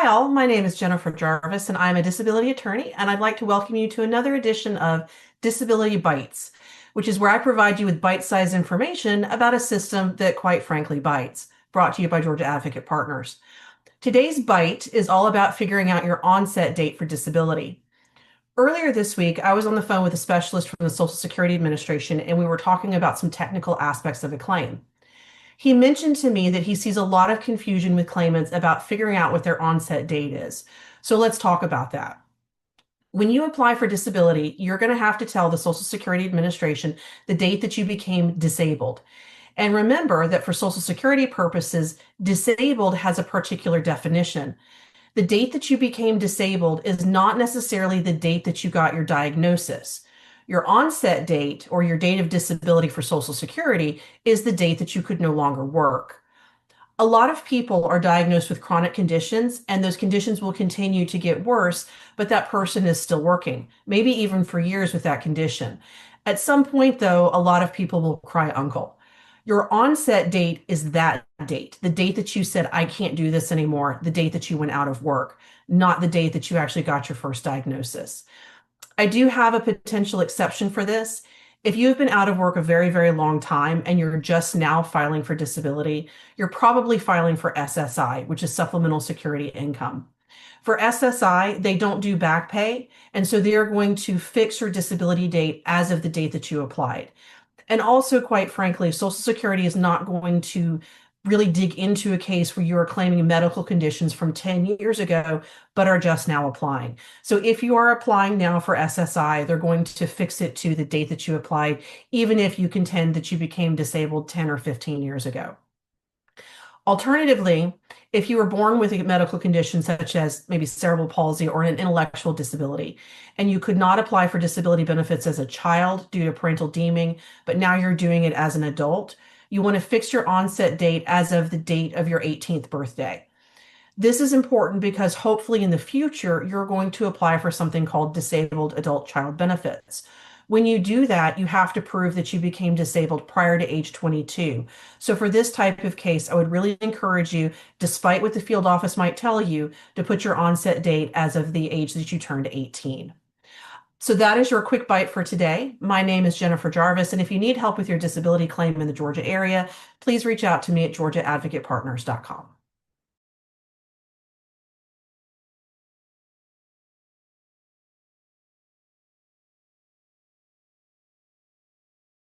Hi, all. My name is Jennifer Jarvis, and I'm a disability attorney, and I'd like to welcome you to another edition of Disability Bites, which is where I provide you with bite-sized information about a system that, quite frankly, bites, brought to you by Georgia Advocate Partners. Today's bite is all about figuring out your onset date for disability. Earlier this week, I was on the phone with a specialist from the Social Security Administration, and we were talking about some technical aspects of a claim. He mentioned to me that he sees a lot of confusion with claimants about figuring out what their onset date is. So let's talk about that. When you apply for disability, you're going to have to tell the Social Security Administration the date that you became disabled. And remember that for Social Security purposes, disabled has a particular definition. The date that you became disabled is not necessarily the date that you got your diagnosis. Your onset date or your date of disability for Social Security is the date that you could no longer work. A lot of people are diagnosed with chronic conditions, and those conditions will continue to get worse, but that person is still working, maybe even for years with that condition. At some point, though, a lot of people will cry uncle. Your onset date is that date, the date that you said, I can't do this anymore, the date that you went out of work, not the date that you actually got your first diagnosis. I do have a potential exception for this. If you've been out of work a very, very long time and you're just now filing for disability, you're probably filing for SSI, which is Supplemental Security Income. For SSI, they don't do back pay, and so they are going to fix your disability date as of the date that you applied. And also, quite frankly, Social Security is not going to really dig into a case where you are claiming medical conditions from 10 years ago, but are just now applying. So if you are applying now for SSI, they're going to fix it to the date that you applied, even if you contend that you became disabled 10 or 15 years ago. Alternatively, if you were born with a medical condition such as maybe cerebral palsy or an intellectual disability, and you could not apply for disability benefits as a child due to parental deeming, but now you're doing it as an adult, you want to fix your onset date as of the date of your 18th birthday. This is important because hopefully in the future, you're going to apply for something called disabled adult child benefits. When you do that, you have to prove that you became disabled prior to age 22. So for this type of case, I would really encourage you, despite what the field office might tell you, to put your onset date as of the age that you turned 18. So that is your quick bite for today. My name is Jennifer Jarvis, and if you need help with your disability claim in the Georgia area, please reach out to me at georgiaadvocatepartners.com.